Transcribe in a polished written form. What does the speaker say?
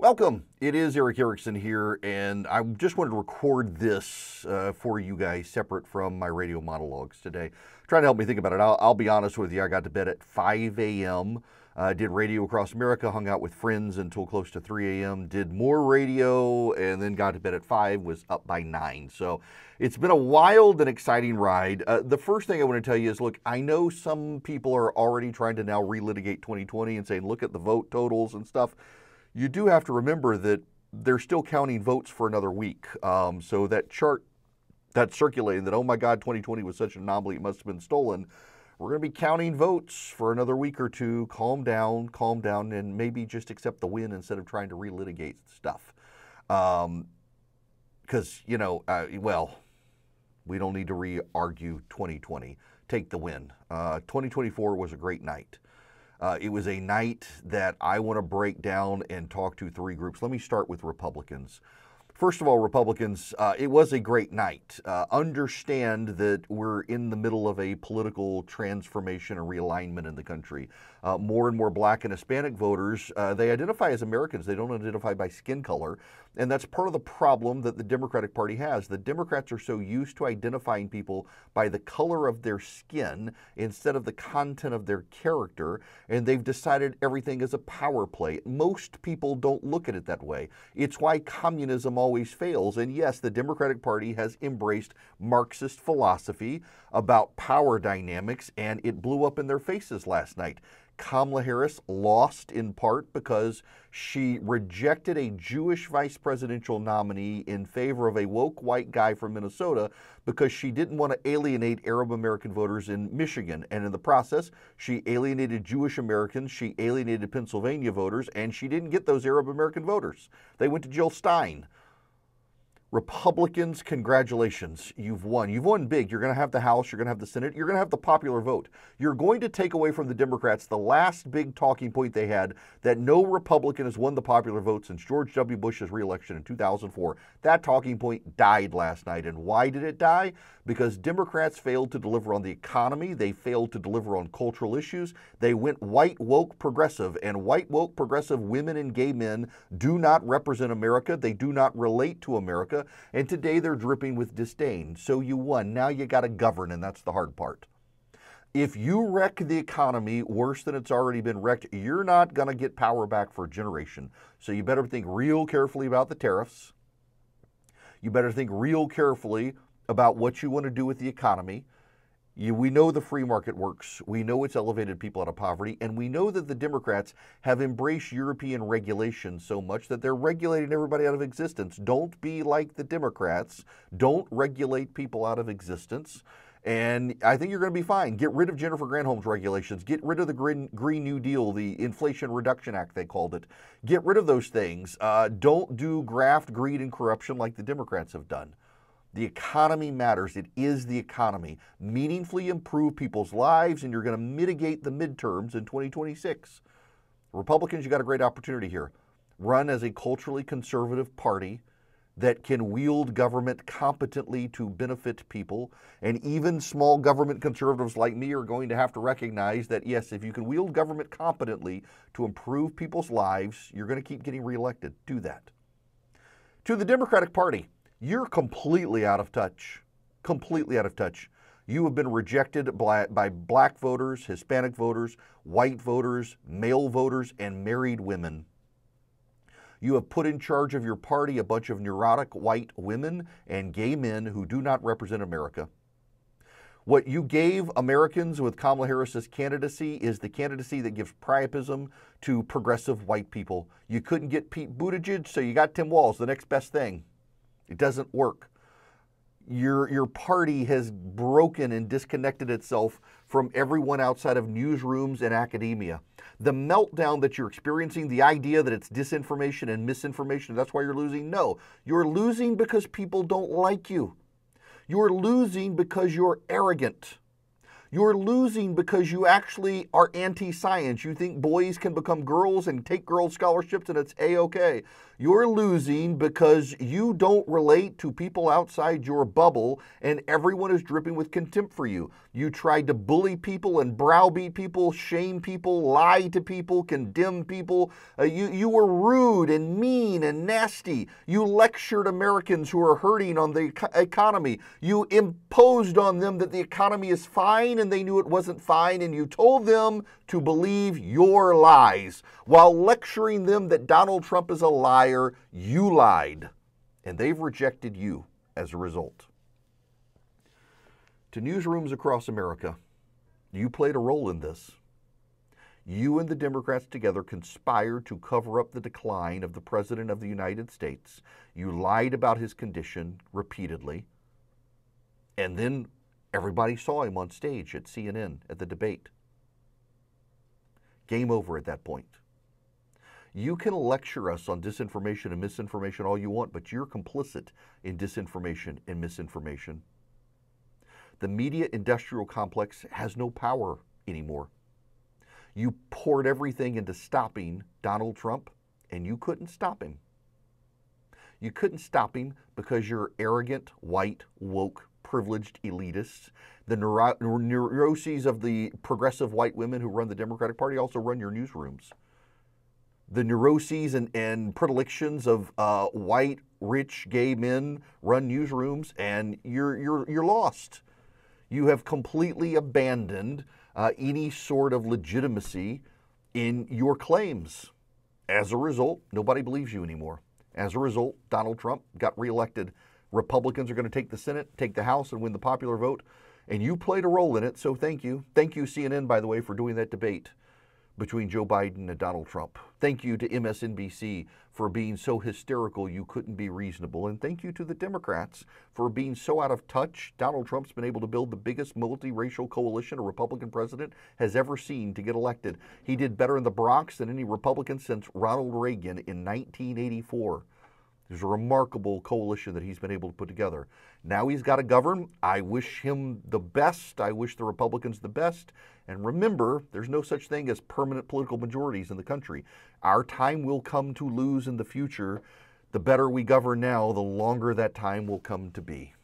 Welcome. It is Erickson here, and I just wanted to record this for you guys separate from my radio monologues today. Trying to help me think about it. I'll be honest with you. I got to bed at 5 a.m., did radio across America, hung out with friends until close to 3 a.m., did more radio, and then got to bed at 5, was up by 9. So it's been a wild and exciting ride. The first thing I want to tell you is, look, I know some people are already trying to now relitigate 2020 and saying, look at the vote totals and stuff. You do have to remember that they're still counting votes for another week. So that chart that's circulating that, oh my God, 2020 was such an anomaly, it must have been stolen. We're going to be counting votes for another week or two. Calm down, and maybe just accept the win instead of trying to relitigate stuff. Because, well, we don't need to re-argue 2020. Take the win. 2024 was a great night. It was a night that I want to break down and talk to three groups. Let me start with Republicans. First of all, Republicans, it was a great night. Understand that we're in the middle of a political transformation and realignment in the country. More and more Black and Hispanic voters, they identify as Americans. They don't identify by skin color. And that's part of the problem that the Democratic Party has. The Democrats are so used to identifying people by the color of their skin instead of the content of their character, and they've decided everything is a power play. Most people don't look at it that way. It's why communism always fails. And yes, the Democratic Party has embraced Marxist philosophy about power dynamics, and it blew up in their faces last night. Kamla Harris lost in part because she rejected a Jewish vice presidential nominee in favor of a woke white guy from Minnesota because she didn't want to alienate Arab American voters in Michigan. And in the process, she alienated Jewish Americans, she alienated Pennsylvania voters, and she didn't get those Arab American voters. They went to Jill Stein. Republicans, congratulations. You've won. You've won big. You're going to have the House. You're going to have the Senate. You're going to have the popular vote. You're going to take away from the Democrats the last big talking point they had, that no Republican has won the popular vote since George W. Bush's reelection in 2004. That talking point died last night. And why did it die? Because Democrats failed to deliver on the economy. They failed to deliver on cultural issues. They went white woke progressive, and white woke progressive women and gay men do not represent America. They do not relate to America. And today they're dripping with disdain. So you won. Now you got to govern, and that's the hard part. If you wreck the economy worse than it's already been wrecked, you're not going to get power back for a generation. So you better think real carefully about the tariffs. You better think real carefully about what you want to do with the economy. We know the free market works. We know it's elevated people out of poverty. And we know that the Democrats have embraced European regulation so much that they're regulating everybody out of existence. Don't be like the Democrats. Don't regulate people out of existence. And I think you're going to be fine. Get rid of Jennifer Granholm's regulations. Get rid of the Green New Deal, the Inflation Reduction Act, they called it. Get rid of those things. Don't do graft, greed, and corruption like the Democrats have done. The economy matters. It is the economy. Meaningfully improve people's lives, and you're going to mitigate the midterms in 2026. Republicans, you got a great opportunity here. Run as a culturally conservative party that can wield government competently to benefit people. And even small government conservatives like me are going to have to recognize that, yes, if you can wield government competently to improve people's lives, you're going to keep getting reelected. Do that. To the Democratic Party, you're completely out of touch. Completely out of touch. You have been rejected by Black voters, Hispanic voters, white voters, male voters, and married women. You have put in charge of your party a bunch of neurotic white women and gay men who do not represent America. What you gave Americans with Kamala Harris's candidacy is the candidacy that gives priapism to progressive white people. You couldn't get Pete Buttigieg, so you got Tim Walz, the next best thing. It doesn't work. Your party has broken and disconnected itself from everyone outside of newsrooms and academia. The meltdown that you're experiencing, the idea that it's disinformation and misinformation, that's why you're losing. No, you're losing because people don't like you. You're losing because you're arrogant. You're losing because you actually are anti-science. You think boys can become girls and take girls' scholarships and it's A-okay. You're losing because you don't relate to people outside your bubble and everyone is dripping with contempt for you. You tried to bully people and browbeat people, shame people, lie to people, condemn people. You were rude and mean and nasty. You lectured Americans who are hurting on the economy. You imposed on them that the economy is fine and they knew it wasn't fine, and you told them to believe your lies. While lecturing them that Donald Trump is a liar, you lied, and they've rejected you as a result. To newsrooms across America, you played a role in this. You and the Democrats together conspired to cover up the decline of the President of the United States. You lied about his condition repeatedly, and then everybody saw him on stage at CNN at the debate. Game over at that point. You can lecture us on disinformation and misinformation all you want, but you're complicit in disinformation and misinformation. The media industrial complex has no power anymore. You poured everything into stopping Donald Trump, and you couldn't stop him. You couldn't stop him because you're arrogant, white, woke, privileged elitists. The neuroses of the progressive white women who run the Democratic Party also run your newsrooms. The neuroses and predilections of white, rich, gay men run newsrooms, and you're lost. You have completely abandoned any sort of legitimacy in your claims. As a result, nobody believes you anymore. As a result, Donald Trump got reelected. Republicans are going to take the Senate, take the House, and win the popular vote. And you played a role in it, so thank you. Thank you, CNN, by the way, for doing that debate between Joe Biden and Donald Trump. Thank you to MSNBC for being so hysterical you couldn't be reasonable. And thank you to the Democrats for being so out of touch. Donald Trump's been able to build the biggest multiracial coalition a Republican president has ever seen to get elected. He did better in the Bronx than any Republican since Ronald Reagan in 1984. There's a remarkable coalition that he's been able to put together. Now he's got to govern. I wish him the best. I wish the Republicans the best. And remember, there's no such thing as permanent political majorities in the country. Our time will come to lose in the future. The better we govern now, the longer that time will come to be.